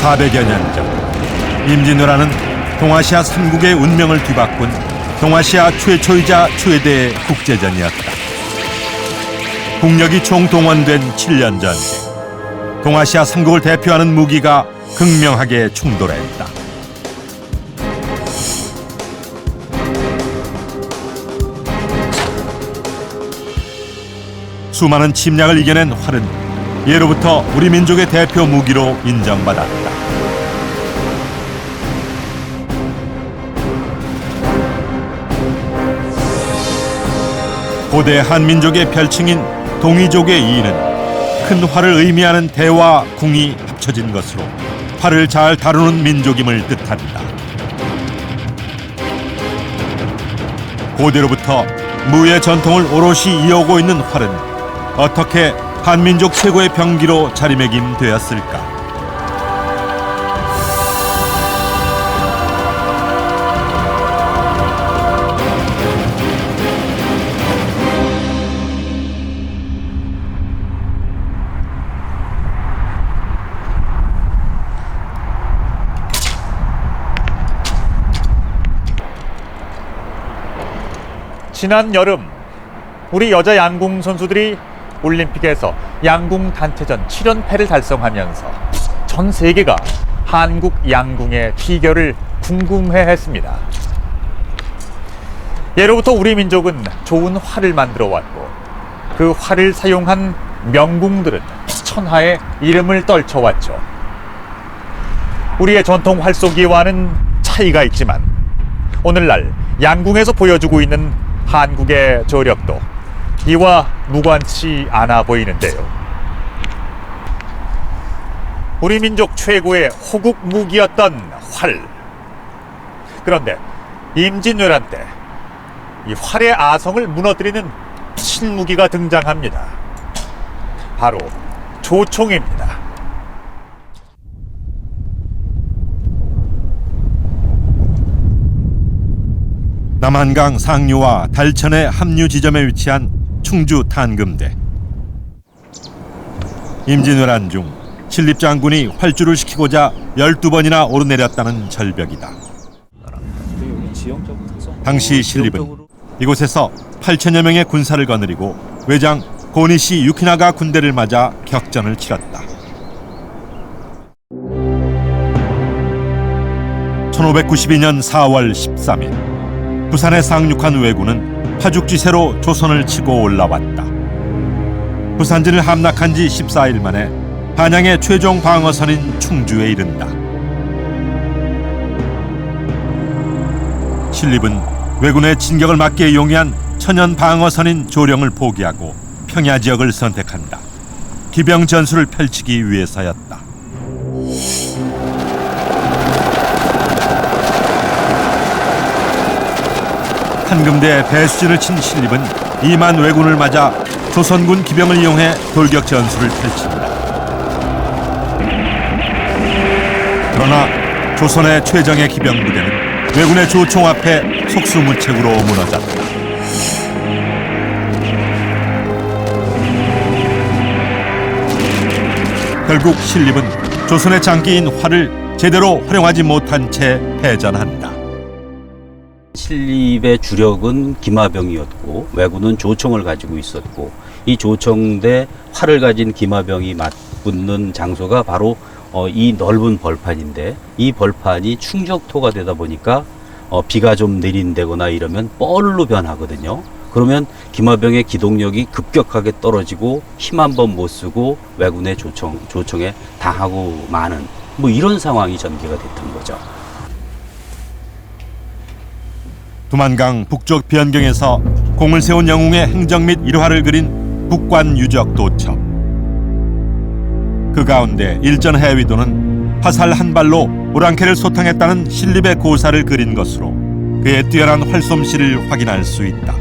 400여 년 전 임진왜란은 동아시아 삼국의 운명을 뒤바꾼 동아시아 최초이자 최대의 국제전이었다. 국력이 총동원된 7년 전쟁. 동아시아 삼국을 대표하는 무기가 극명하게 충돌했다. 수많은 침략을 이겨낸 활은 예로부터 우리 민족의 대표 무기로 인정받았다. 고대 한민족의 별칭인 동이족의 이는 큰 활을 의미하는 대와 궁이 합쳐진 것으로 활을 잘 다루는 민족임을 뜻한다. 고대로부터 무의 전통을 오롯이 이어오고 있는 활은 어떻게 한민족 최고의 병기로 자리매김되었을까? 지난 여름 우리 여자 양궁 선수들이 올림픽에서 양궁 단체전 7연패를 달성하면서 전 세계가 한국 양궁의 비결을 궁금해했습니다. 예로부터 우리 민족은 좋은 활을 만들어 왔고 그 활을 사용한 명궁들은 천하의 이름을 떨쳐왔죠. 우리의 전통 활쏘기와는 차이가 있지만 오늘날 양궁에서 보여주고 있는 한국의 저력도 이와 무관치 않아 보이는데요. 우리 민족 최고의 호국 무기였던 활. 그런데 임진왜란 때 이 활의 아성을 무너뜨리는 신무기가 등장합니다. 바로 조총입니다. 남한강 상류와 달천의 합류 지점에 위치한 충주 탄금대. 임진왜란 중 신립장군이 활주를 시키고자 12번이나 오르내렸다는 절벽이다. 당시 신립은 이곳에서 8천여 명의 군사를 거느리고 외장 고니시 유키나가 군대를 맞아 격전을 치렀다. 1592년 4월 13일 부산에 상륙한 왜군은 파죽지세로 조선을 치고 올라왔다. 부산진을 함락한 지 14일 만에 한양의 최종 방어선인 충주에 이른다. 신립은 왜군의 진격을 막기에 용이한 천연 방어선인 조령을 포기하고 평야 지역을 선택한다. 기병 전술을 펼치기 위해서였다. 한금대에 배수진을 친 신립은 2만 왜군을 맞아 조선군 기병을 이용해 돌격 전술을 펼친다. 그러나 조선의 최정예 기병 부대는 왜군의 조총 앞에 속수무책으로 무너졌다. 결국 신립은 조선의 장기인 활을 제대로 활용하지 못한 채 패전한다. 신립의 주력은 기마병이었고 왜군은 조총을 가지고 있었고 이 조총 대 활을 가진 기마병이 맞붙는 장소가 바로 이 넓은 벌판인데 이 벌판이 충적토가 되다 보니까 비가 좀 내린다거나 이러면 뻘로 변하거든요. 그러면 기마병의 기동력이 급격하게 떨어지고 힘 한 번 못 쓰고 왜군의 조총에 당하고 마는 뭐 이런 상황이 전개가 됐던 거죠. 두만강 북쪽 변경에서 공을 세운 영웅의 행적 및 일화를 그린 북관 유적 도첩. 그 가운데 일전 해위도는 화살 한 발로 오랑캐를 소탕했다는 신립의 고사를 그린 것으로 그의 뛰어난 활솜씨를 확인할 수 있다.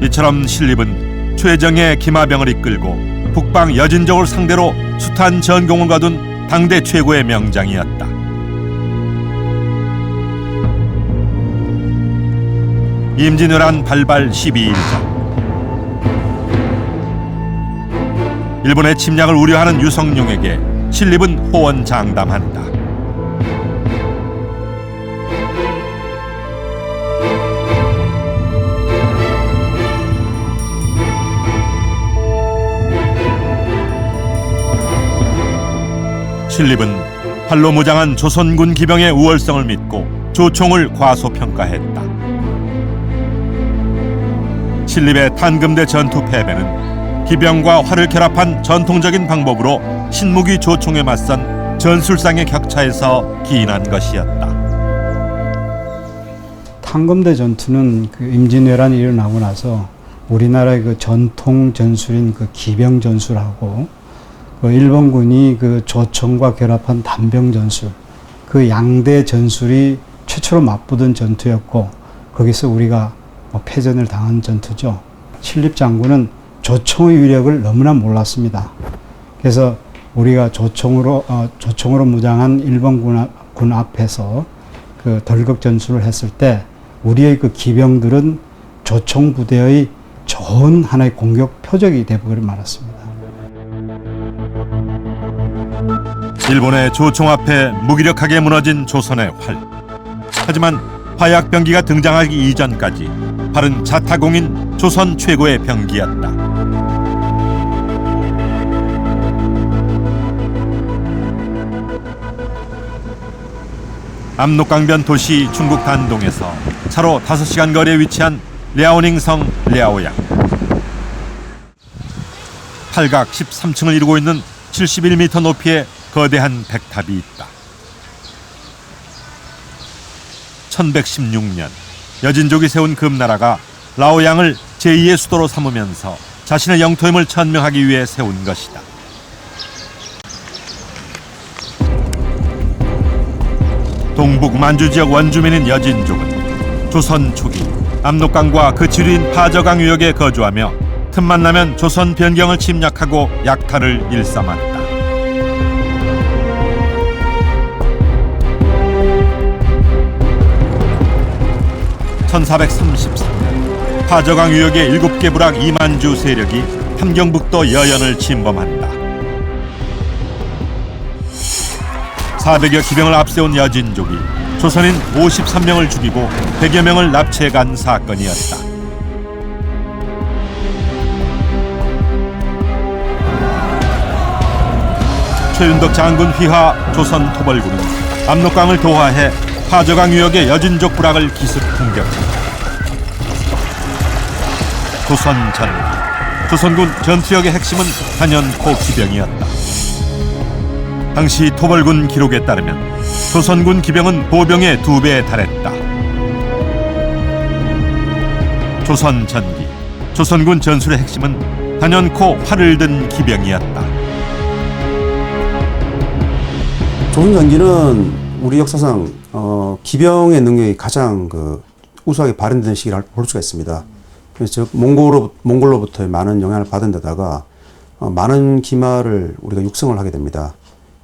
이처럼 신립은 최정예 기마병을 이끌고 북방 여진족을 상대로 숱한 전공을 거둔 당대 최고의 명장이었다. 임진왜란 발발 12일 전 일본의 침략을 우려하는 유성룡에게 신립은 호언장담한다. 신립은 활로 무장한 조선군 기병의 우월성을 믿고 조총을 과소평가했다. 신립의 탄금대 전투 패배는 기병과 활을 결합한 전통적인 방법으로 신무기 조총에 맞선 전술상의 격차에서 기인한 것이었다. 탄금대 전투는 그 임진왜란이 일어나고 나서 우리나라의 그 전통 전술인 그 기병 전술하고 그 일본군이 그 조총과 결합한 단병 전술, 그 양대 전술이 최초로 맞붙은 전투였고, 거기서 우리가 패전을 당한 전투죠. 신립 장군은 조총의 위력을 너무나 몰랐습니다. 그래서 우리가 조총으로 무장한 일본군 앞에서 그 덜격 전술을 했을 때 우리의 그 기병들은 조총 부대의 좋은 하나의 공격 표적이 되어버려 말았습니다. 일본의 조총 앞에 무기력하게 무너진 조선의 활. 하지만 화약병기가 등장하기 이전까지 활은 자타공인 조선 최고의 병기였다. 압록강변 도시 중국 단동에서 차로 5시간 거리에 위치한 랴오닝성 랴오양. 팔각 13층을 이루고 있는 71m 높이의 거대한 백탑이 있다. 1116년 여진족이 세운 금나라가 라오양을 제2의 수도로 삼으면서 자신의 영토임을 천명하기 위해 세운 것이다. 동북 만주 지역 원주민인 여진족은 조선 초기 압록강과 그 지류인 파저강 유역에 거주하며 틈만 나면 조선 변경을 침략하고 약탈을 일삼았다. (1433년) 파저강 유역의 7개 부락 2만주 세력이 함경북도 여연을 침범한다. 400여 기병을 앞세운 여진족이 조선인 53명을 죽이고 100여 명을 납치해간 사건이었다. 최윤덕 장군 휘하 조선 토벌군은 압록강을 도하해 파저강 유역의 여진족 부락을 기습 공격한다. 조선 전기, 조선군 전투력의 핵심은 단연코 기병이었다. 당시 토벌군 기록에 따르면 조선군 기병은 보병의 2배에 달했다. 조선 전기, 조선군 전술의 핵심은 단연코 활을 든 기병이었다. 조선 전기는 우리 역사상 기병의 능력이 가장 우수하게 발현된 시기를 볼 수가 있습니다. 그래서 몽골로부터 많은 영향을 받은 데다가 많은 기마를 우리가 육성을 하게 됩니다.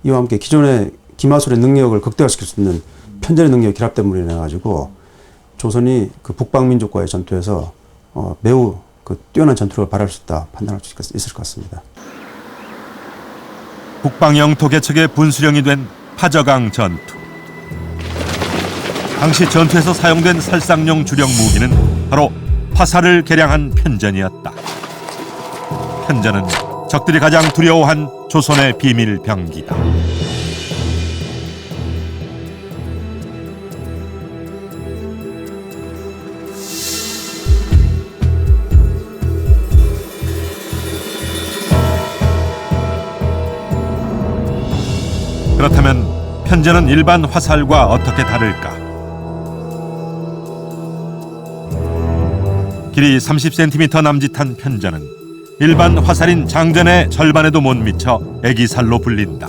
이와 함께 기존의 기마술의 능력을 극대화시킬 수 있는 편전의 능력이 결합됨으로 인해 가지고 조선이 그 북방민족과의 전투에서 매우 뛰어난 전투력을 발휘할 수 있다 판단할 수 있을 것 같습니다. 북방 영토 개척의 분수령이 된 파저강 전투. 당시 전투에서 사용된 살상용 주력 무기는 바로 화살을 개량한 편전이었다. 편전은 적들이 가장 두려워한 조선의 비밀 병기다. 그렇다면 편전은 일반 화살과 어떻게 다를까? 길이 30cm 남짓한 편전은 일반 화살인 장전의 절반에도 못 미쳐 애기살로 불린다.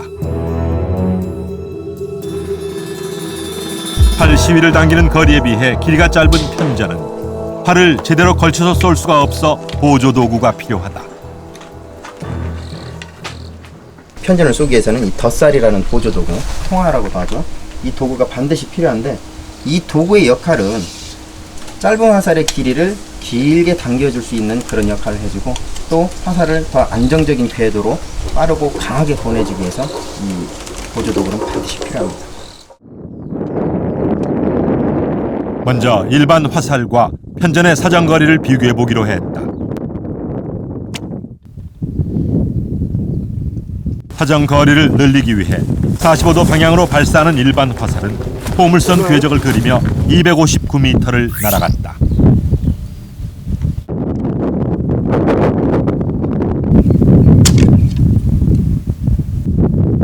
활 시위를 당기는 거리에 비해 길이가 짧은 편전은 활을 제대로 걸쳐서 쏠 수가 없어 보조 도구가 필요하다. 편전을 쏘기 위해서는 이 덧살이라는 보조 도구, 통화라고도 하죠. 이 도구가 반드시 필요한데 이 도구의 역할은 짧은 화살의 길이를 길게 당겨줄 수 있는 그런 역할을 해주고, 또 화살을 더 안정적인 궤도로 빠르고 강하게 보내주기 위해서 이 보조도구는 반드시 필요합니다. 먼저 일반 화살과 편전의 사정거리를 비교해 보기로 했다. 사정거리를 늘리기 위해 45도 방향으로 발사하는 일반 화살은 포물선 궤적을 그리며 259m를 날아갔다.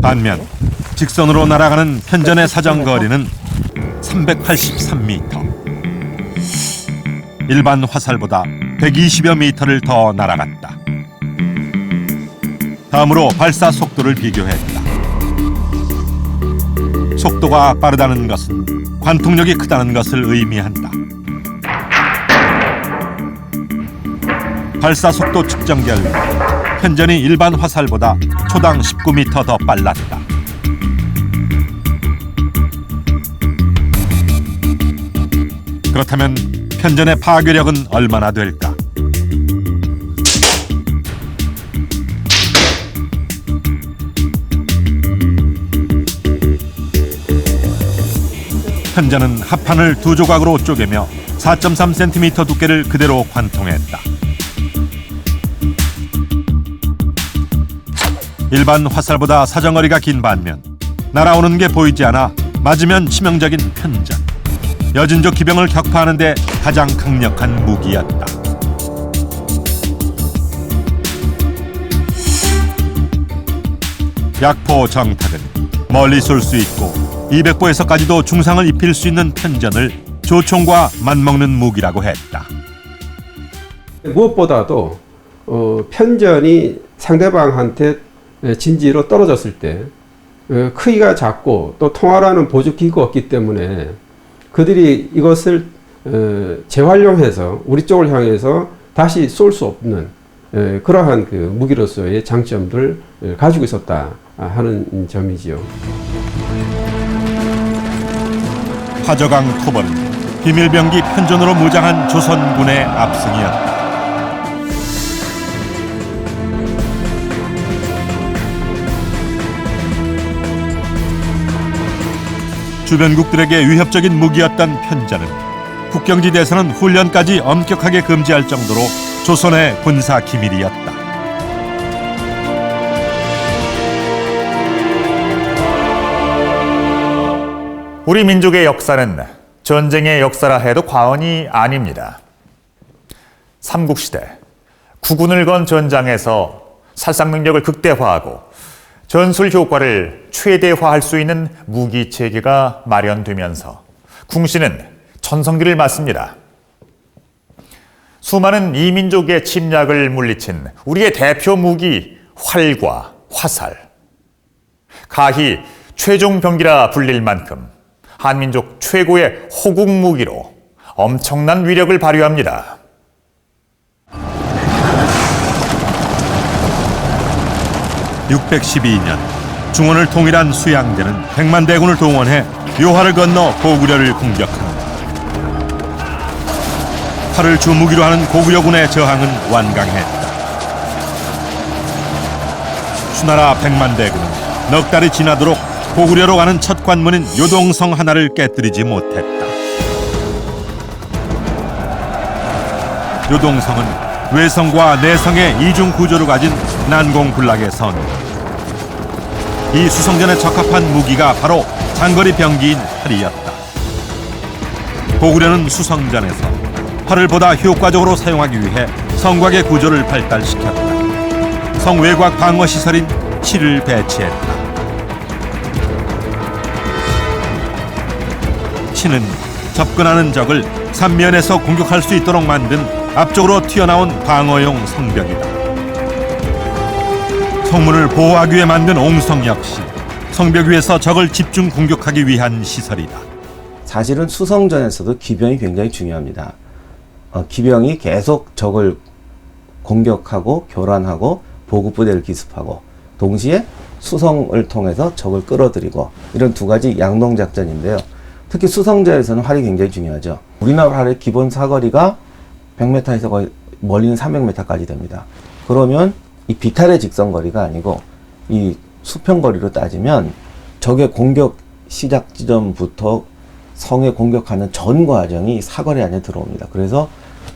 반면 직선으로 날아가는 편전의 사정거리는 383m. 일반 화살보다 120여 미터를 더 날아갔다. 다음으로 발사 속도를 비교했다. 속도가 빠르다는 것은 관통력이 크다는 것을 의미한다. 발사 속도 측정 결과 편전이 일반 화살보다 초당 19m 더 빨랐다. 그렇다면 편전의 파괴력은 얼마나 될까? 편전은 합판을 두 조각으로 쪼개며 4.3cm 두께를 그대로 관통했다. 일반 화살보다 사정거리가 긴 반면 날아오는 게 보이지 않아 맞으면 치명적인 편전. 여진족 기병을 격파하는 데 가장 강력한 무기였다. 약포 정탁은 멀리 쏠 수 있고 200보에서까지도 중상을 입힐 수 있는 편전을 조총과 맞먹는 무기라고 했다. 무엇보다도 편전이 상대방한테 진지로 떨어졌을 때 크기가 작고 또 통화라는 보조기구가 없기 때문에 그들이 이것을 재활용해서 우리 쪽을 향해서 다시 쏠 수 없는 그러한 그 무기로서의 장점들을 가지고 있었다 하는 점이지요. 화저강 토벌은 비밀병기 편전으로 무장한 조선군의 압승이었다. 주변국들에게 위협적인 무기였던 편전은 국경지대에서는 훈련까지 엄격하게 금지할 정도로 조선의 군사 기밀이었다. 우리 민족의 역사는 전쟁의 역사라 해도 과언이 아닙니다. 삼국시대 국군을 건 전장에서 살상 능력을 극대화하고 전술 효과를 최대화할 수 있는 무기 체계가 마련되면서 궁시는 전성기를 맞습니다. 수많은 이민족의 침략을 물리친 우리의 대표 무기 활과 화살. 가히 최종 병기라 불릴 만큼 한민족 최고의 호국 무기로 엄청난 위력을 발휘합니다. (612년) 중원을 통일한 수양대는 백만 대군을 동원해 요하를 건너 고구려를 공격한다. 활을 주무기로 하는 고구려군의 저항은 완강했다. 수나라 백만 대군은 넉 달이 지나도록 고구려로 가는 첫 관문인 요동성 하나를 깨뜨리지 못했다. 요동성은 외성과 내성의 이중 구조를 가진 난공불락의 선. 이 수성전에 적합한 무기가 바로 장거리 병기인 활이었다. 고구려는 수성전에서 활을 보다 효과적으로 사용하기 위해 성곽의 구조를 발달시켰다. 성 외곽 방어 시설인 실을 배치했다. 신은 접근하는 적을 삼면에서 공격할 수 있도록 만든 앞쪽으로 튀어나온 방어용 성벽이다. 성문을 보호하기 위해 만든 옹성 역시 성벽 위에서 적을 집중 공격하기 위한 시설이다. 사실은 수성전에서도 기병이 굉장히 중요합니다. 기병이 계속 적을 공격하고 교란하고 보급부대를 기습하고 동시에 수성을 통해서 적을 끌어들이고 이런 두 가지 양동작전인데요. 특히 수성전에서는 활이 굉장히 중요하죠. 우리나라 활의 기본 사거리가 100m에서 거의 멀리는 300m까지 됩니다. 그러면 이 비탈의 직선거리가 아니고 이 수평거리로 따지면 적의 공격 시작 지점부터 성에 공격하는 전 과정이 사거리 안에 들어옵니다. 그래서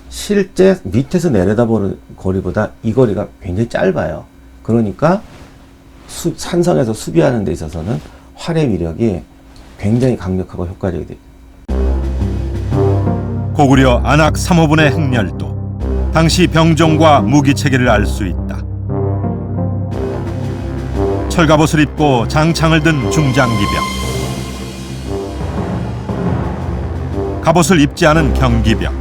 실제 밑에서 내려다보는 거리보다 이 거리가 굉장히 짧아요. 그러니까 산성에서 수비하는 데 있어서는 활의 위력이 굉장히 강력하고 효과적이 됩니다. 고구려 안악 3호분의 행렬도 당시 병종과 무기 체계를 알 수 있다. 철갑옷을 입고 장창을 든 중장기병, 갑옷을 입지 않은 경기병,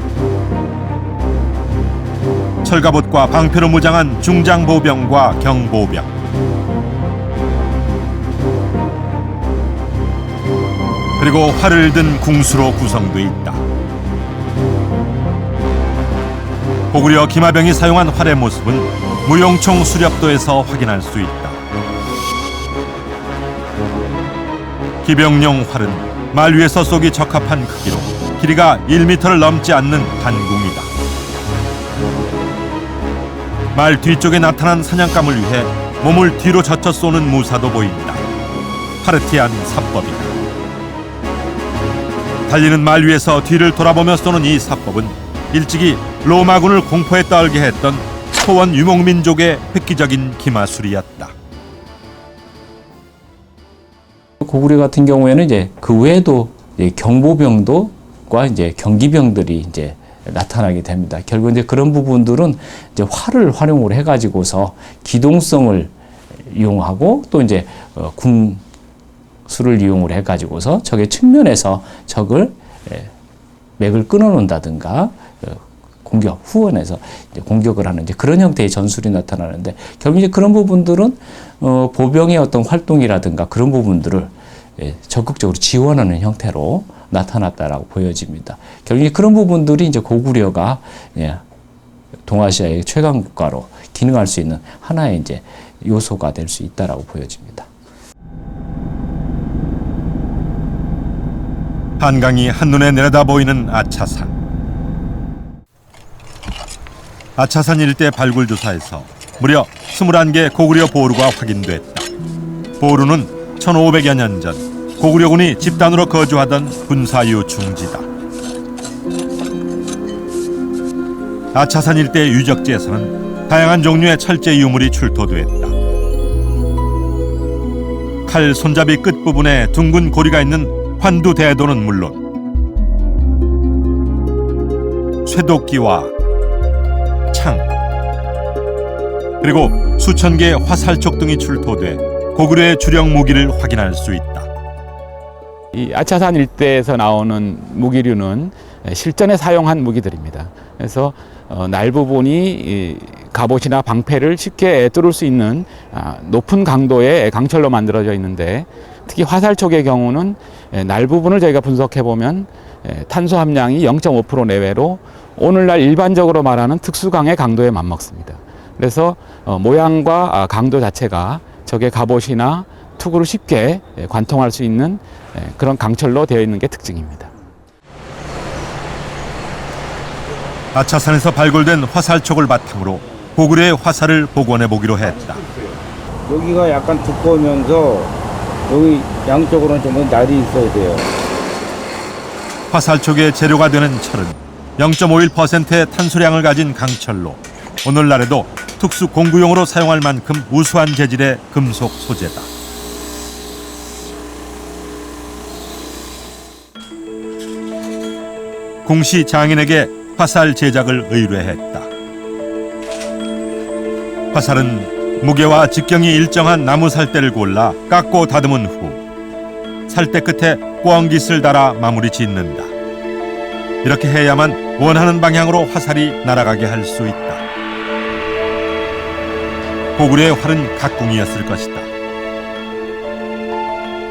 철갑옷과 방패로 무장한 중장보병과 경보병, 그리고 활을 든 궁수로 구성돼 있다. 고구려 기마병이 사용한 활의 모습은 무용총 수렵도에서 확인할 수 있다. 기병용 활은 말 위에서 쏘기 적합한 크기로 길이가 1m를 넘지 않는 단궁이다. 말 뒤쪽에 나타난 사냥감을 위해 몸을 뒤로 젖혀 쏘는 무사도 보인다. 파르티안 사법이다. 달리는 말 위에서 뒤를 돌아보며 쏘는 이 사법은 일찍이 로마군을 공포에 떨게 했던 초원 유목민족의 획기적인 기마술이었다. 고구려 같은 경우에는 이제 그 외에도 경보병도과 이제 경기병들이 이제 나타나게 됩니다. 결국 이제 그런 부분들은 이제 활을 활용을 해가지고서 기동성을 이용하고 또 이제 궁수를 이용을 해가지고서 적의 측면에서 적을 맥을 끊어놓는다든가 공격 후원해서 이제 공격을 하는 이제 그런 형태의 전술이 나타나는데 결국 이제 그런 부분들은 보병의 어떤 활동이라든가 그런 부분들을 적극적으로 지원하는 형태로 나타났다라고 보여집니다. 결국 그런 부분들이 이제 고구려가 동아시아의 최강 국가로 기능할 수 있는 하나의 이제 요소가 될 수 있다라고 보여집니다. 한강이 한눈에 내려다 보이는 아차산. 아차산 일대 발굴 조사에서 무려 21개 고구려 보루가 확인됐다. 보루는 1500여 년 전 고구려군이 집단으로 거주하던 군사유 중지다. 아차산 일대 유적지에서는 다양한 종류의 철제 유물이 출토됐다. 칼 손잡이 끝부분에 둥근 고리가 있는 환두 대도는 물론 쇠도끼와 창, 그리고 수천 개의 화살촉 등이 출토돼 고구려의 주력 무기를 확인할 수 있다. 이 아차산 일대에서 나오는 무기류는 실전에 사용한 무기들입니다. 그래서 날 부분이 갑옷이나 방패를 쉽게 뚫을 수 있는 높은 강도의 강철로 만들어져 있는데 특히 화살촉의 경우는 날 부분을 저희가 분석해 보면 탄소 함량이 0.5% 내외로 오늘날 일반적으로 말하는 특수강의 강도에 맞먹습니다. 그래서 모양과 강도 자체가 적의 갑옷이나 투구를 쉽게 관통할 수 있는 그런 강철로 되어 있는 게 특징입니다. 아차산에서 발굴된 화살촉을 바탕으로 고구려의 화살을 복원해 보기로 했다. 여기가 약간 두꺼우면서 여기 양쪽으로는 좀 날이 있어야 돼요. 화살촉의 재료가 되는 철은 0.51%의 탄소량을 가진 강철로 오늘날에도 특수 공구용으로 사용할 만큼 우수한 재질의 금속 소재다. 궁시 장인에게 화살 제작을 의뢰했다. 화살은 무게와 직경이 일정한 나무 살대를 골라 깎고 다듬은 후 살대 끝에 꽝깃을 달아 마무리 짓는다. 이렇게 해야만 원하는 방향으로 화살이 날아가게 할 수 있다. 고구려의 활은 각궁이었을 것이다.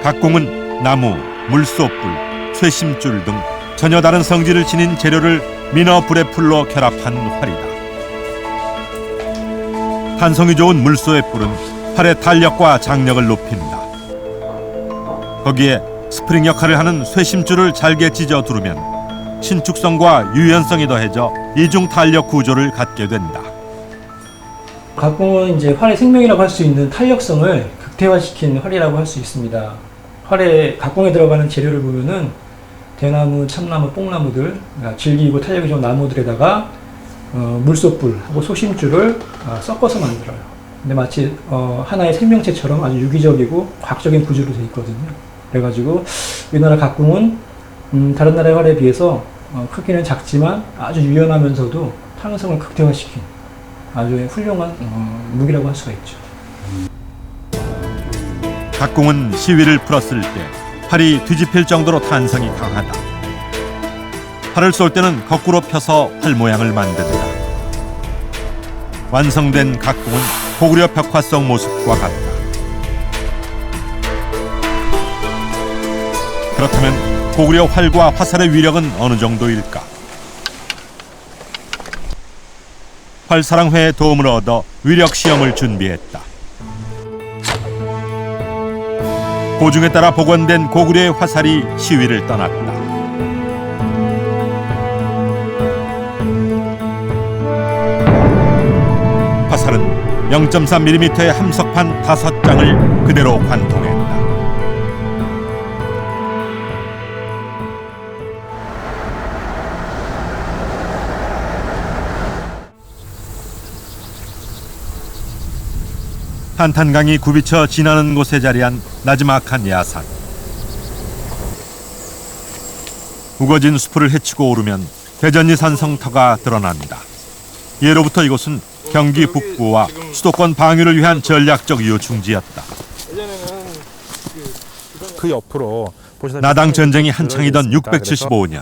각궁은 나무, 물소뿔, 쇠심줄 등 전혀 다른 성질을 지닌 재료를 민어불의 풀로 결합한 활이다. 탄성이 좋은 물소의 뿔은 활의 탄력과 장력을 높인다. 거기에 스프링 역할을 하는 쇠심줄을 잘게 찢어 두르면 신축성과 유연성이 더해져 이중 탄력 구조를 갖게 된다. 각공은 이제 활의 생명이라고 할 수 있는 탄력성을 극대화시킨 활이라고 할 수 있습니다. 활의 각공에 들어가는 재료를 보면은 대나무, 참나무, 뽕나무들, 그러니까 질기고 탄력이 좋은 나무들에다가 물소뿔하고 소심줄을 섞어서 만들어요. 근데 마치 하나의 생명체처럼 아주 유기적이고 과학적인 구조로 되어 있거든요. 그래가지고 우리나라 각공은 다른 나라의 활에 비해서 크기는 작지만 아주 유연하면서도 탄성을 극대화시킨 아주 훌륭한 무기라고 할 수가 있죠. 각공은 시위를 풀었을 때 팔이 뒤집힐 정도로 탄성이 강하다. 팔을 쏠 때는 거꾸로 펴서 활 모양을 만든다. 완성된 각공은 고구려 벽화성 모습과 같다. 그렇다면 고구려 활과 화살의 위력은 어느 정도일까? 활사랑회의 도움을 얻어 위력 시험을 준비했다. 고중에 따라 복원된 고구려의 화살이 시위를 떠났다. 화살은 0.3mm의 함석판 5장을 그대로 관통했다. 한탄강이 굽이쳐 지나는 곳에 자리한 나지막한 야산. 우거진 수풀을 헤치고 오르면 대전리 산성터가 드러난다. 예로부터 이곳은 경기 북부와 수도권 방위를 위한 전략적 요충지였다. 그 옆으로 나당 전쟁이 한창이던 675년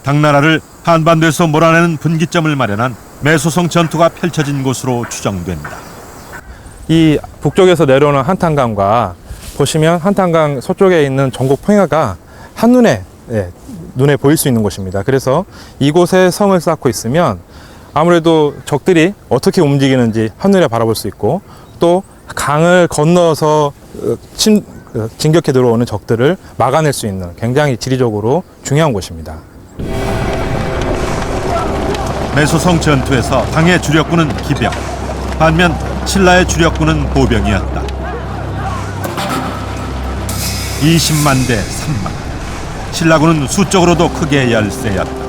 당나라를 한반도에서 몰아내는 분기점을 마련한 매소성 전투가 펼쳐진 곳으로 추정된다. 이 북쪽에서 내려오는 한탄강과 보시면 한탄강 서쪽에 있는 전국 평야가 한눈에 눈에 보일 수 있는 곳입니다. 그래서 이곳에 성을 쌓고 있으면 아무래도 적들이 어떻게 움직이는지 한눈에 바라볼 수 있고 또 강을 건너서 진격해 들어오는 적들을 막아낼 수 있는 굉장히 지리적으로 중요한 곳입니다. 매소성 전투에서 당의 주력군은 기병, 반면 신라의 주력군은 보병이었다. 20만 대 3만. 신라군은 수적으로도 크게 열세였다.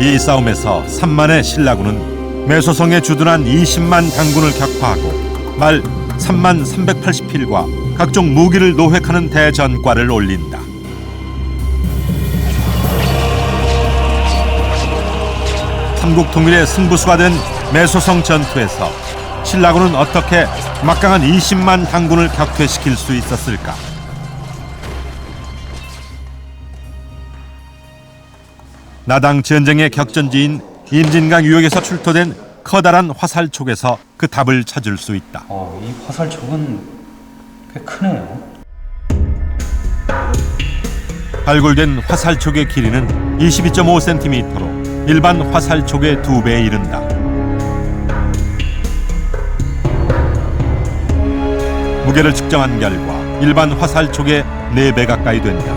이 싸움에서 3만의 신라군은 매소성에 주둔한 20만 당군을 격파하고 말 3만 380필과 각종 무기를 노획하는 대전과를 올린다. 삼국 통일의 승부수가 된 매소성 전투에서 신라군은 어떻게 막강한 20만 당군을 격퇴시킬 수 있었을까? 나당 전쟁의 격전지인 임진강 유역에서 출토된 커다란 화살촉에서 그 답을 찾을 수 있다. 이 화살촉은 꽤 크네요. 발굴된 화살촉의 길이는 22.5cm로 일반 화살촉의 2배에 이른다. 무게를 측정한 결과 일반 화살촉의 4배 가까이 된다.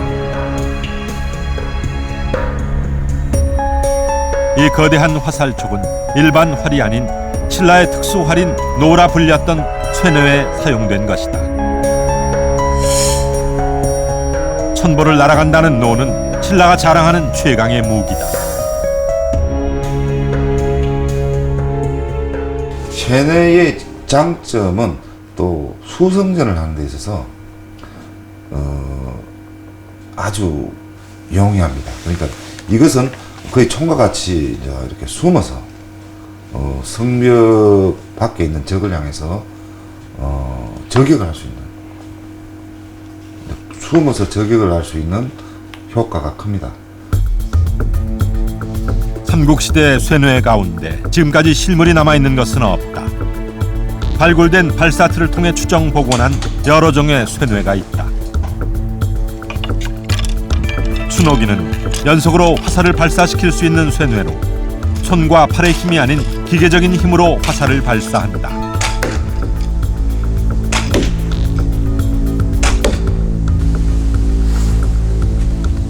이 거대한 화살촉은 일반 활이 아닌 신라의 특수활인 노라 불렸던 쇠뇌에 사용된 것이다. 천보를 날아간다는 노는 신라가 자랑하는 최강의 무기다. 쇠뇌의 장점은 또 수성전을 하는 데 있어서 아주 용이합니다. 그러니까 이것은 거의 총과 같이 이렇게 숨어서 성벽 밖에 있는 적을 향해서 저격을 할 수 있는, 숨어서 저격을 할 수 있는 효과가 큽니다. 삼국시대 쇠뇌 가운데 지금까지 실물이 남아있는 것은 없다. 발굴된 발사틀을 통해 추정 복원한 여러 종의 쇠뇌가 있다. 순호기는 연속으로 화살을 발사시킬 수 있는 쇠뇌로 손과 팔의 힘이 아닌 기계적인 힘으로 화살을 발사한다.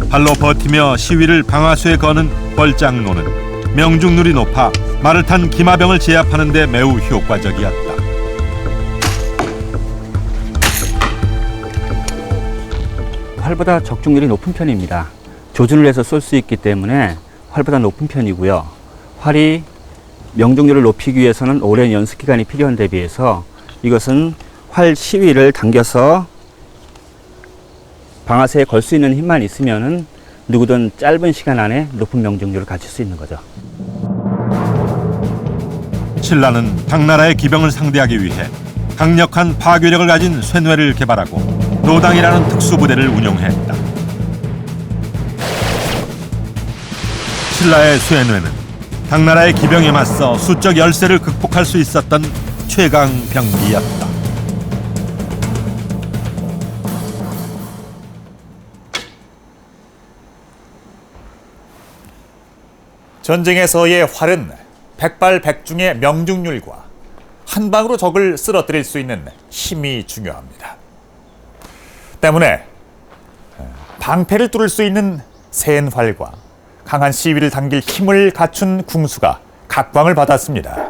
발로 버티며 시위를 방아쇠에 거는 벌장노는 명중률이 높아 말을 탄 기마병을 제압하는 데 매우 효과적이었다. 활보다 적중률이 높은 편입니다. 조준을 해서 쏠 수 있기 때문에 활보다 높은 편이고요. 활이 명중률을 높이기 위해서는 오랜 연습 기간이 필요한 데 비해서 이것은 활 시위를 당겨서 방아쇠에 걸 수 있는 힘만 있으면은 누구든 짧은 시간 안에 높은 명중률을 갖출 수 있는 거죠. 신라는 당나라의 기병을 상대하기 위해 강력한 파괴력을 가진 쇠뇌를 개발하고 노당이라는 특수부대를 운용했다. 신라의 쇠뇌는 당나라의 기병에 맞서 수적 열세를 극복할 수 있었던 최강 병기였다. 전쟁에서의 활은 백발백중의 명중률과 한 방으로 적을 쓰러뜨릴 수 있는 힘이 중요합니다. 때문에 방패를 뚫을 수 있는 센 활과 강한 시위를 당길 힘을 갖춘 궁수가 각광을 받았습니다.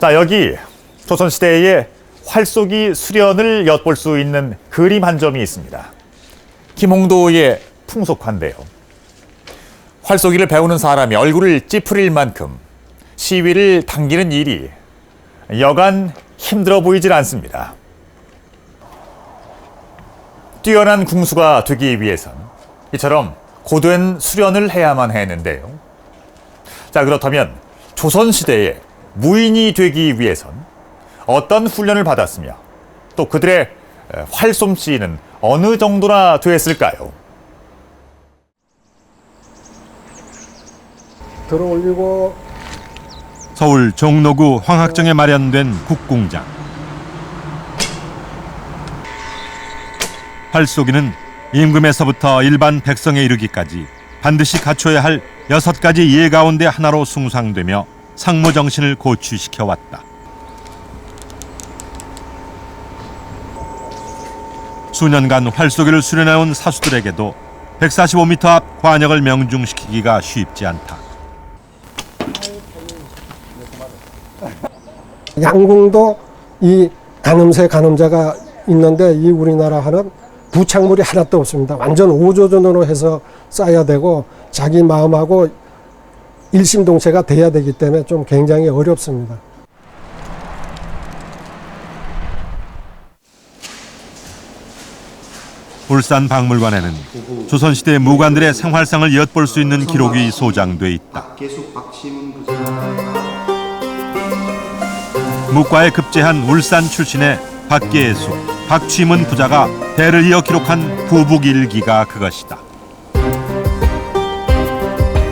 자, 여기 조선시대의 활쏘기 수련을 엿볼 수 있는 그림 한 점이 있습니다. 김홍도의 풍속화인데요. 활쏘기를 배우는 사람이 얼굴을 찌푸릴 만큼 시위를 당기는 일이 여간 힘들어 보이질 않습니다. 뛰어난 궁수가 되기 위해선 이처럼 고된 수련을 해야만 했는데요. 자, 그렇다면 조선시대에 무인이 되기 위해선 어떤 훈련을 받았으며 또 그들의 활솜씨는 어느 정도나 됐을까요? 들어올리고 서울 종로구 황학정에 마련된 국궁장. 활쏘기는 임금에서부터 일반 백성에 이르기까지 반드시 갖춰야 할 6가지 예 가운데 하나로 숭상되며 상무 정신을 고취시켜 왔다. 수년간 활쏘기를 수련해온 사수들에게도 145m 앞 관역을 명중시키기가 쉽지 않다. 양궁도 이 간음새 간음자가 있는데 이 우리나라 하는 부착물이 하나도 없습니다. 완전 오조전으로 해서 쌓아야 되고 자기 마음하고 일심동체가 돼야 되기 때문에 좀 굉장히 어렵습니다. 울산 박물관에는 조선시대 무관들의 생활상을 엿볼 수 있는 기록이 소장돼 있다. 묵과에 급제한 울산 출신의 박계숙, 박취문 부자가 대를 이어 기록한 부북일기가 그것이다.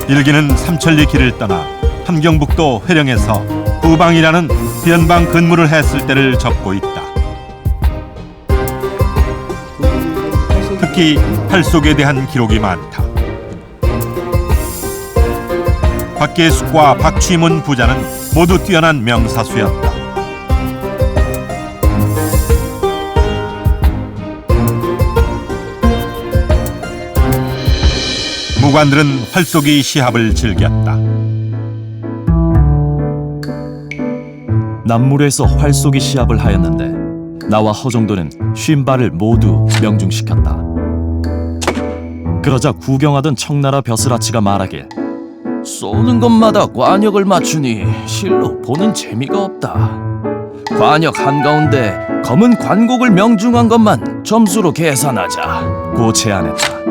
일기는 삼천리 길을 떠나 함경북도 회령에서 부방이라는 변방 근무를 했을 때를 적고 있다. 특히 활쏘기에 대한 기록이 많다. 박계숙과 박취문 부자는 모두 뛰어난 명사수였다. 무관들은 활쏘기 시합을 즐겼다. 남물에서 활쏘기 시합을 하였는데 나와 허정도는 50발을 모두 명중시켰다. 그러자 구경하던 청나라 벼슬아치가 말하길 쏘는 것마다 관역을 맞추니 실로 보는 재미가 없다. 관역 한가운데 검은 관곡을 명중한 것만 점수로 계산하자 고 제안했다.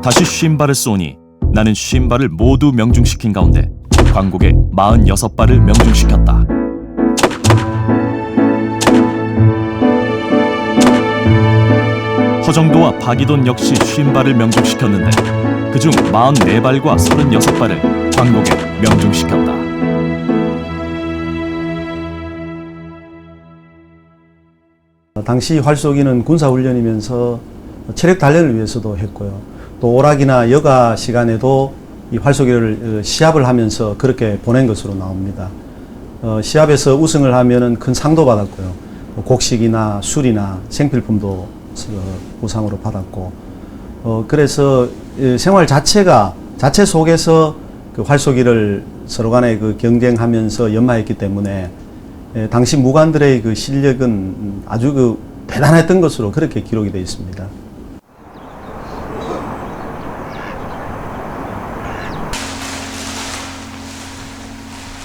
다시 50발을 쏘니 나는 50발을 모두 명중시킨 가운데 관곡에 46발을 명중시켰다. 허정도와 박이돈 역시 50발을 명중시켰는데 그중 44발과 36발을 관곡에 명중시켰다. 당시 활쏘기는 군사훈련이면서 체력 단련을 위해서도 했고요. 또 오락이나 여가 시간에도 이 활쏘기를 시합을 하면서 그렇게 보낸 것으로 나옵니다. 시합에서 우승을 하면은 큰 상도 받았고요. 곡식이나 술이나 생필품도 보상으로 받았고, 그래서 생활 자체 속에서 그 활쏘기를 서로 간에 그 경쟁하면서 연마했기 때문에 당시 무관들의 그 실력은 아주 그 대단했던 것으로 그렇게 기록이 되어 있습니다.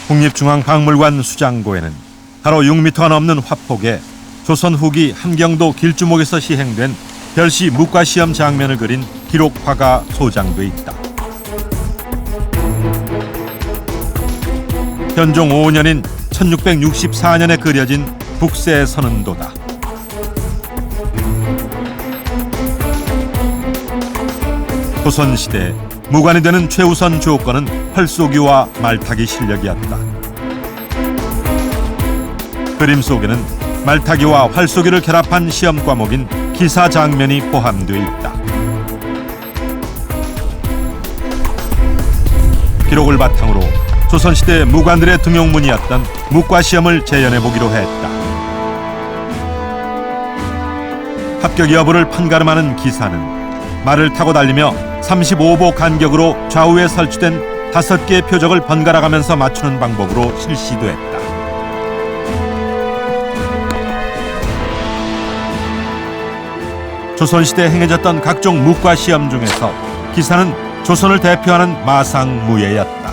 국립중앙박물관 수장고에는 가로 6m가 넘는 화폭에 조선 후기 함경도 길주목에서 시행된 별시 묵과시험 장면을 그린 기록화가 소장돼 있다. 현종 5년인 1664년에 그려진 북새선언도다. 조선시대 무관이 되는 최우선 조건은 활쏘기와 말타기 실력이었다. 그림 속에는 말타기와 활쏘기를 결합한 시험 과목인 기사 장면이 포함되어 있다. 기록을 바탕으로 조선시대 무관들의 등용문이었던 묵과시험을 재현해보기로 했다. 합격 여부를 판가름하는 기사는 말을 타고 달리며 35보 간격으로 좌우에 설치된 5개의 표적을 번갈아 가면서 맞추는 방법으로 실시됐다. 조선시대에 행해졌던 각종 묵과시험 중에서 기사는 조선을 대표하는 마상무예였다.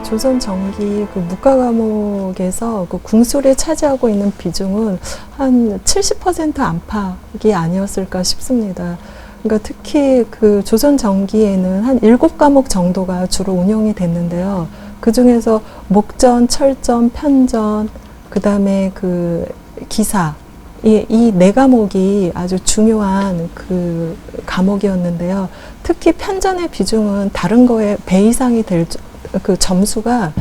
조선 전기 그 묵과 과목에서 그 궁술이 차지하고 있는 비중은 한 70% 안팎이 아니었을까 싶습니다. 그러니까 특히 그 조선 전기에는 한 7과목 정도가 주로 운영이 됐는데요. 그 중에서 목전, 철전, 편전, 그 다음에 그 기사, 이 4과목이 아주 중요한 그 과목이었는데요. 특히 편전의 비중은 다른 거에 배 이상이 될 그 점수가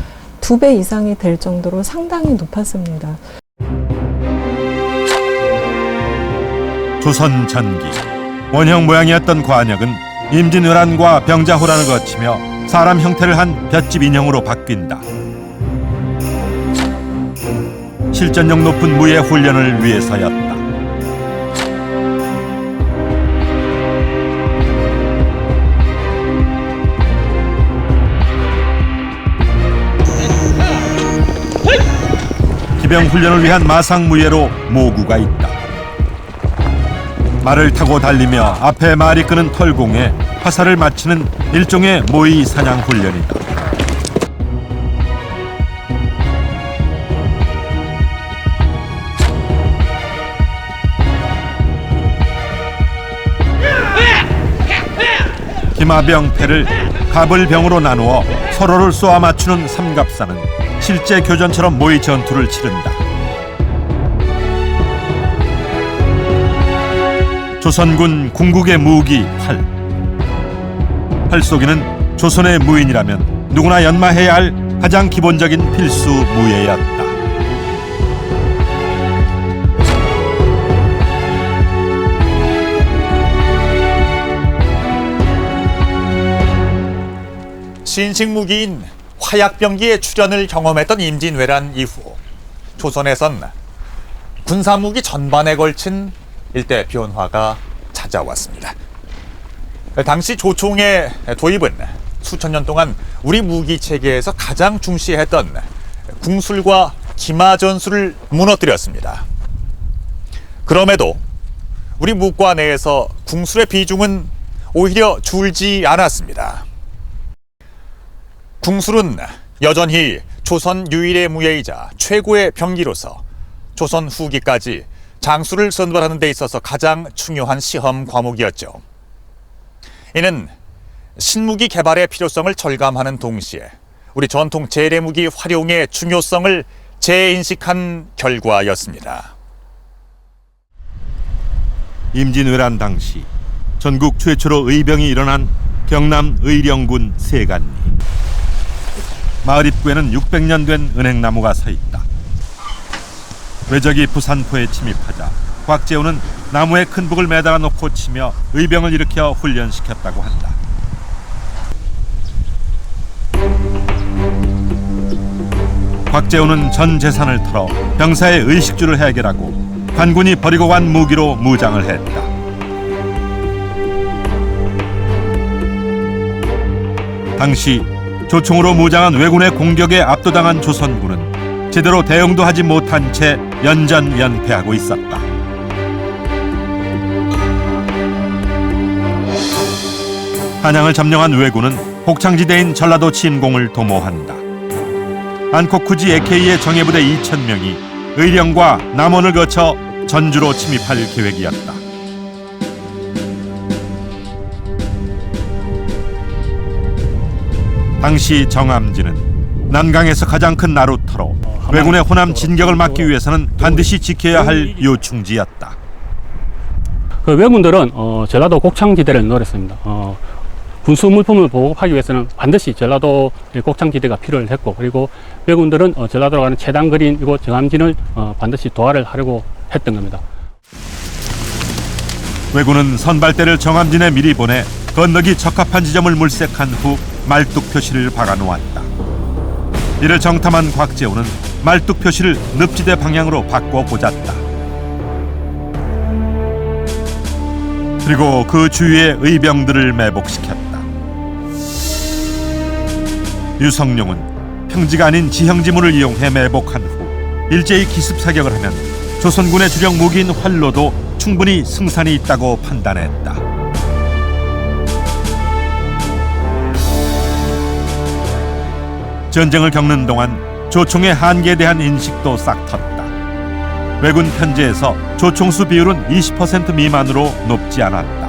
2배 이상이 될 정도로 상당히 높았습니다. 조선 전기 원형 모양이었던 관역은 임진왜란과 병자호란을 거치며 사람 형태를 한 볏짚 인형으로 바뀐다. 실전력 높은 무예 훈련을 위해서였다. 기병 훈련을 위한 마상무예로 모구가 있다. 말을 타고 달리며 앞에 말이 끄는 털공에 화살을 맞추는 일종의 모의 사냥 훈련이다. 기마병패를 갑을병으로 나누어 서로를 쏘아 맞추는 삼갑사는 실제 교전처럼 모의 전투를 치른다. 조선군 궁극의 무기 활. 활쏘기는 조선의 무인이라면 누구나 연마해야 할 가장 기본적인 필수 무예였다. 신식 무기인 화약병기의 출현을 경험했던 임진왜란 이후 조선에선 군사무기 전반에 걸친 일대 변화가 찾아왔습니다. 당시 조총의 도입은 수천 년 동안 우리 무기 체계에서 가장 중시했던 궁술과 기마 전술을 무너뜨렸습니다. 그럼에도 우리 묵과 내에서 궁술의 비중은 오히려 줄지 않았습니다. 궁술은 여전히 조선 유일의 무예이자 최고의 병기로서 조선 후기까지 장수를 선발하는 데 있어서 가장 중요한 시험 과목이었죠. 이는 신무기 개발의 필요성을 절감하는 동시에 우리 전통 재래무기 활용의 중요성을 재인식한 결과였습니다. 임진왜란 당시 전국 최초로 의병이 일어난 경남 의령군 세간리. 마을 입구에는 600년 된 은행나무가 서 있다. 외적이 부산포에 침입하자 곽재우는 나무에 큰 북을 매달아 놓고 치며 의병을 일으켜 훈련시켰다고 한다. 곽재우는 전 재산을 털어 병사의 의식주를 해결하고 관군이 버리고 간 무기로 무장을 했다. 당시 조총으로 무장한 왜군의 공격에 압도당한 조선군은 제대로 대응도 하지 못한 채 연전연패하고 있었다. 한양을 점령한 왜군은 복창지대인 전라도 진공을 도모한다. 안코쿠지 에케이의 정예부대 2,000명이 의령과 남원을 거쳐 전주로 침입할 계획이었다. 당시 정암지는 남강에서 가장 큰 나루터로 왜군의 호남 진격을 막기 위해서는 반드시 지켜야 할 요충지였다. 그 왜군들은 전라도 곡창지대를 노렸습니다. 군수 물품을 보급하기 위해서는 반드시 전라도 곡창지대가 필요했고, 그리고 왜군들은 전라도로 가는 최단거리인 이곳 정암진을 반드시 도하를 하려고 했던 겁니다. 왜군은 선발대를 정암진에 미리 보내 건너기 적합한 지점을 물색한 후 말뚝 표시를 박아놓았다. 이를 정탐한 곽재우는 말뚝 표시를 늪지대 방향으로 바꿔 꽂았다. 그리고 그 주위에 의병들을 매복시켰다. 유성룡은 평지가 아닌 지형지물을 이용해 매복한 후 일제히 기습 사격을 하면 조선군의 주력 무기인 활로도 충분히 승산이 있다고 판단했다. 전쟁을 겪는 동안 조총의 한계에 대한 인식도 싹 텄다. 왜군 편제에서 조총수 비율은 20% 미만으로 높지 않았다.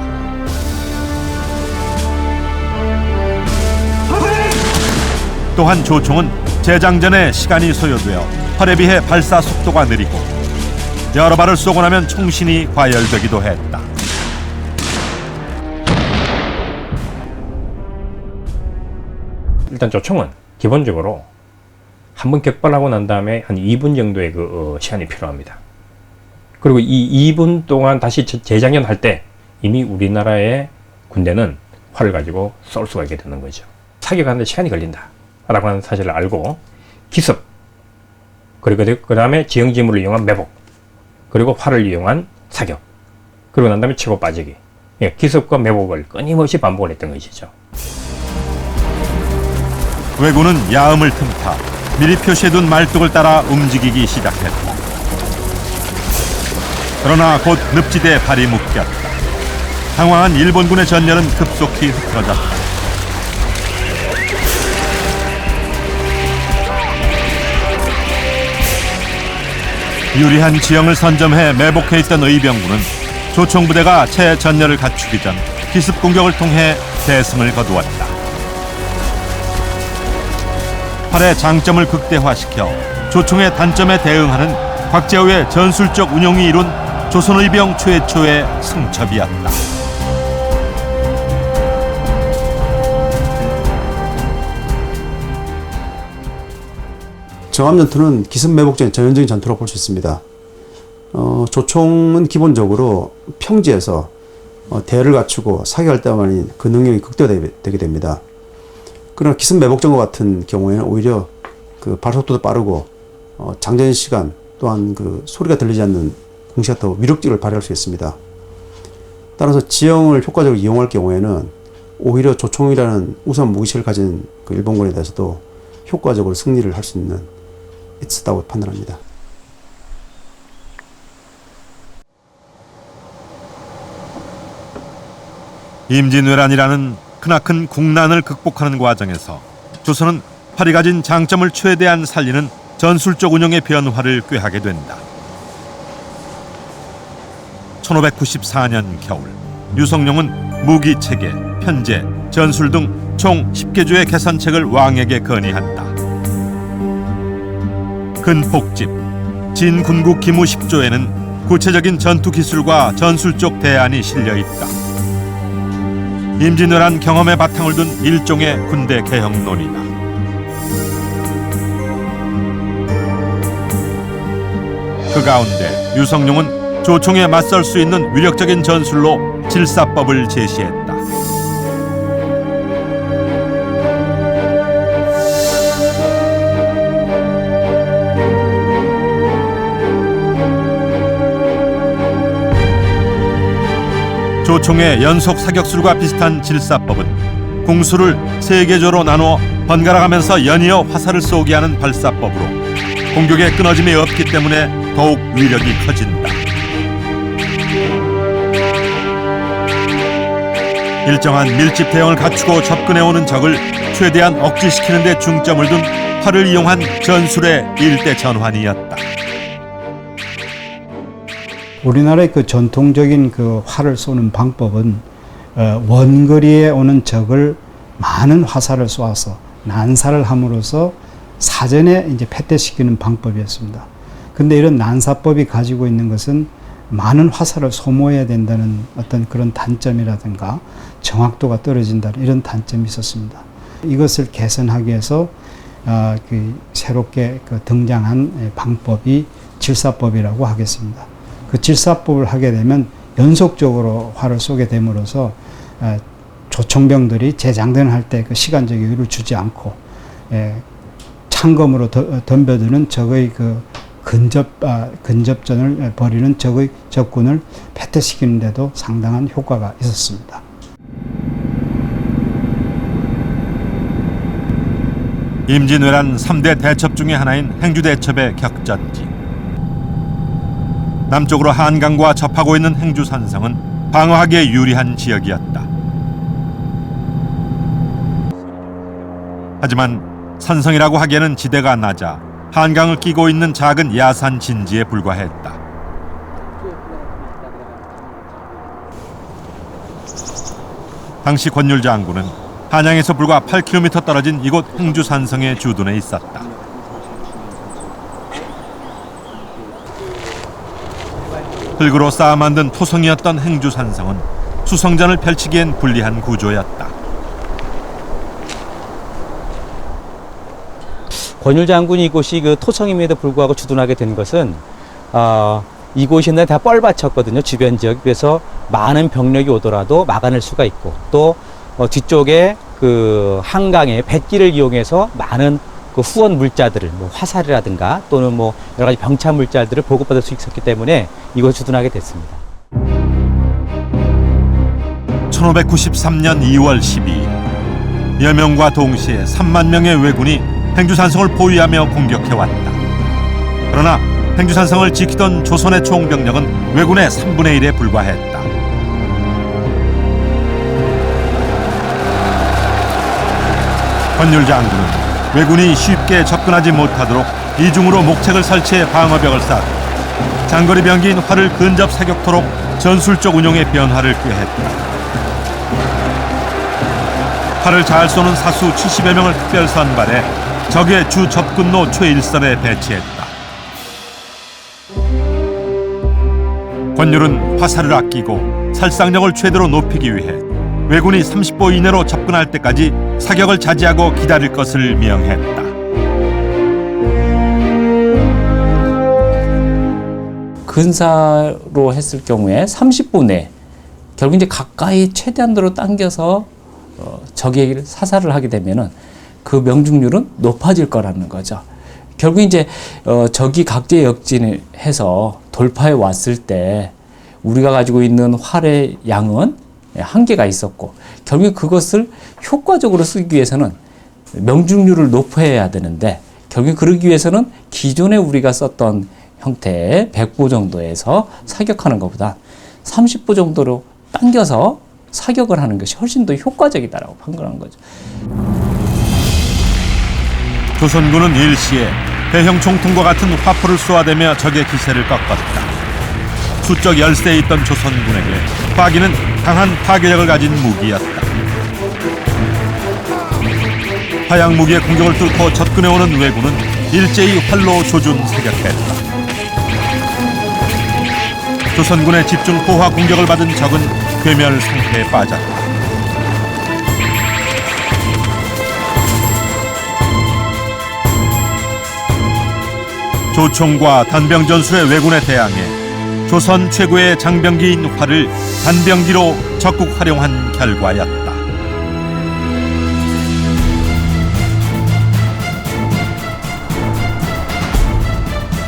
또한 조총은 재장전에 시간이 소요되어 활에 비해 발사 속도가 느리고 여러 발을 쏘고 나면 총신이 과열되기도 했다. 일단 조총은 기본적으로 한번 격발하고 난 다음에 한 2분 정도의 시간이 필요합니다. 그리고 이 2분 동안 다시 재장전할 때 이미 우리나라의 군대는 활을 가지고 쏠 수가 있게 되는 거죠. 사격하는데 시간이 걸린다 라고 하는 사실을 알고 기습, 그리고 그 다음에 지형지물을 이용한 매복, 그리고 활을 이용한 사격, 그리고 난 다음에 치고 빠지기, 기습과 매복을 끊임없이 반복을 했던 것이죠. 왜군은 야음을 틈타 미리 표시해둔 말뚝을 따라 움직이기 시작했다. 그러나 곧 늪지대에 발이 묶였다. 당황한 일본군의 전열은 급속히 흐트러졌다. 유리한 지형을 선점해 매복해 있던 의병군은 조총부대가 채 전열을 갖추기 전 기습 공격을 통해 대승을 거두었다. 활의 장점을 극대화시켜 조총의 단점에 대응하는 곽재우의 전술적 운용이 이룬 조선의병 최초의 승첩이었다. 정암전투는 기습매복전의 전형적인 전투라고 볼 수 있습니다. 조총은 기본적으로 평지에서 대를 갖추고 사격할 때만이 그 능력이 극대화되게 됩니다. 그러나 기습매복전과 같은 경우에는 오히려 그 발속도도 빠르고 장전 시간 또한 그 소리가 들리지 않는 공시가 더 위력직을 발휘할 수 있습니다. 따라서 지형을 효과적으로 이용할 경우에는 오히려 조총이라는 우수한 무기체를 가진 그 일본군에 대해서도 효과적으로 승리를 할 수 있었다고 판단합니다. 임진왜란이라는 크나큰 국난을 극복하는 과정에서 조선은 활이 가진 장점을 최대한 살리는 전술적 운용의 변화를 꾀하게 된다. 1594년 겨울 유성룡은 무기체계, 편제, 전술 등 총 10개조의 개선책을 왕에게 건의한다. 근폭집, 진군국 기무 10조에는 구체적인 전투 기술과 전술적 대안이 실려있다. 임진왜란 경험에 바탕을 둔 일종의 군대 개혁론이다. 그 가운데 유성룡은 조총에 맞설 수 있는 위력적인 전술로 질사법을 제시했다. 조총의 연속 사격술과 비슷한 질사법은 궁수를 3개조로 나누어 번갈아가면서 연이어 화살을 쏘게 하는 발사법으로 공격에 끊어짐이 없기 때문에 더욱 위력이 커진다. 일정한 밀집 대응을 갖추고 접근해오는 적을 최대한 억제시키는 데 중점을 둔 활을 이용한 전술의 일대 전환이었다. 우리나라의 그 전통적인 그 활을 쏘는 방법은 원거리에 오는 적을 많은 화살을 쏘아서 난사를 함으로써 사전에 이제 패퇴시키는 방법이었습니다. 근데 이런 난사법이 가지고 있는 것은 많은 화살을 소모해야 된다는 어떤 그런 단점이라든가 정확도가 떨어진다는 이런 단점이 있었습니다. 이것을 개선하기 위해서 새롭게 등장한 방법이 질사법이라고 하겠습니다. 그 질사법을 하게 되면 연속적으로 활을 쏘게 됨으로써 조총병들이 재장전을 할 때 그 시간적 여유를 주지 않고 창검으로 덤벼드는 적의 그 근접전을 벌이는 적의 적군을 패퇴시키는 데도 상당한 효과가 있었습니다. 임진왜란 3대 대첩 중의 하나인 행주대첩의 격전지. 남쪽으로 한강과 접하고 있는 행주산성은 방어하기에 유리한 지역이었다. 하지만 산성이라고 하기에는 지대가 낮아 한강을 끼고 있는 작은 야산 진지에 불과했다. 당시 권율 장군은 한양에서 불과 8km 떨어진 이곳 행주산성에 주둔해 있었다. 흙으로 쌓아 만든 토성이었던 행주산성은 수성전을 펼치기엔 불리한 구조였다. 권율 장군이 이곳이 그 토성임에도 불구하고 주둔하게 된 것은 이곳이 옛날에 다 뻘밭이었거든요. 주변 지역. 그래서 많은 병력이 오더라도 막아낼 수가 있고 또 뒤쪽에 그 한강에 뱃길을 이용해서 많은 그 후원 물자들을 뭐 화살이라든가 또는 뭐 여러 가지 병차 물자들을 보급받을 수 있었기 때문에 이곳에 주둔하게 됐습니다. 1593년 2월 12일 여명과 동시에 3만 명의 왜군이 행주산성을 포위하며 공격해왔다. 그러나 행주산성을 지키던 조선의 총병력은 왜군의 3분의 1에 불과했다. 권율 장군은 왜군이 쉽게 접근하지 못하도록 이중으로 목책을 설치해 방어벽을 쌓고 장거리 병기인 활을 근접 사격토록 전술적 운용의 변화를 꾀했다. 활을 잘 쏘는 사수 70여 명을 특별 선발해 적의 주 접근로 최일선에 배치했다. 권율은 화살을 아끼고 살상력을 최대로 높이기 위해 왜군이 30보 이내로 접근할 때까지 사격을 자제하고 기다릴 것을 명했다. 근사로 했을 경우에 30보 내 결국 이제 가까이 최대한으로 당겨서 적에게 사살을 하게 되면은 그 명중률은 높아질 거라는 거죠. 결국 이제 적이 각제 역진해서 돌파해 왔을 때 우리가 가지고 있는 활의 양은 한계가 있었고 결국 그것을 효과적으로 쓰기 위해서는 명중률을 높여야 되는데 결국 그러기 위해서는 기존에 우리가 썼던 형태의 100보 정도에서 사격하는 것보다 30보 정도로 당겨서 사격을 하는 것이 훨씬 더 효과적이다라고 판단한 거죠. 조선군은 일시에 대형 총통과 같은 화포를 쏘아대며 적의 기세를 꺾었다. 수적 열세에 있던 조선군에게 화기는 강한 파괴력을 가진 무기였다. 화약 무기의 공격을 뚫고 접근해오는 왜군은 일제히 활로 조준 사격했다. 조선군의 집중 포화 공격을 받은 적은 괴멸 상태에 빠졌다. 조총과 단병 전술의 왜군에 대항해 조선 최고의 장병기인 활을 단병기로 적극 활용한 결과였다.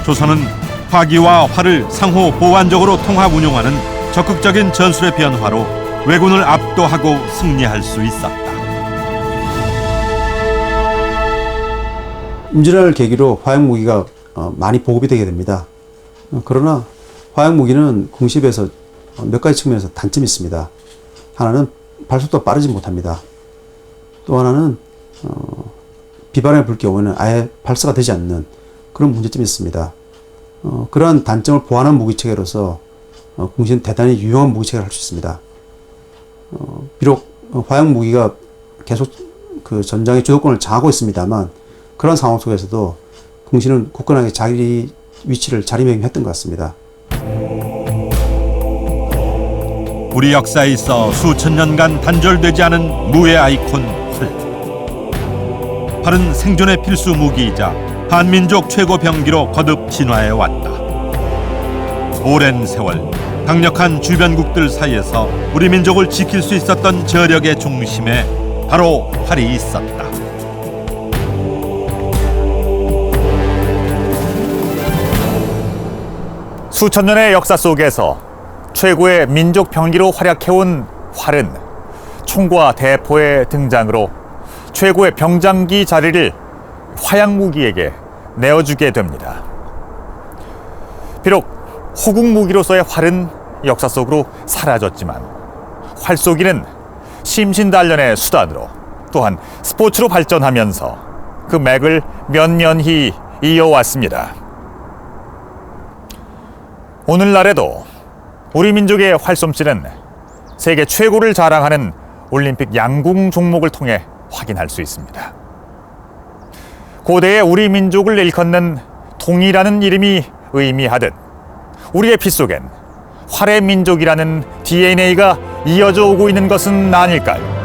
조선은 화기와 활을 상호 보완적으로 통합 운용하는 적극적인 전술의 변화로 왜군을 압도하고 승리할 수 있었다. 임진왜란을 계기로 화약무기가 많이 보급이 되게 됩니다. 그러나 화약무기는 궁십에서 몇 가지 측면에서 단점이 있습니다. 하나는 발속도가 빠르지 못합니다. 또 하나는 비바람이 불 경우에는 아예 발사가 되지 않는 그런 문제점이 있습니다. 그러한 단점을 보완한 무기체계로서 궁시는 대단히 유용한 무기체계를 할 수 있습니다. 비록 화약무기가 계속 그 전장의 주도권을 장하고 있습니다만 그런 상황 속에서도 궁시는 굳건하게 자기 위치를 자리매김했던 것 같습니다. 우리 역사에 있어 수천 년간 단절되지 않은 무의 아이콘 활. 활은 생존의 필수 무기이자 한민족 최고 병기로 거듭 진화해 왔다. 오랜 세월 강력한 주변국들 사이에서 우리 민족을 지킬 수 있었던 저력의 중심에 바로 활이 있었다. 수천 년의 역사 속에서 최고의 민족 병기로 활약해온 활은 총과 대포의 등장으로 최고의 병장기 자리를 화약무기에게 내어주게 됩니다. 비록 호국무기로서의 활은 역사 속으로 사라졌지만 활쏘기는 심신단련의 수단으로 또한 스포츠로 발전하면서 그 맥을 면면히 이어왔습니다. 오늘날에도 우리 민족의 활솜씨는 세계 최고를 자랑하는 올림픽 양궁 종목을 통해 확인할 수 있습니다. 고대의 우리 민족을 일컫는 통이라는 이름이 의미하듯 우리의 피 속엔 활의 민족이라는 DNA가 이어져 오고 있는 것은 아닐까요?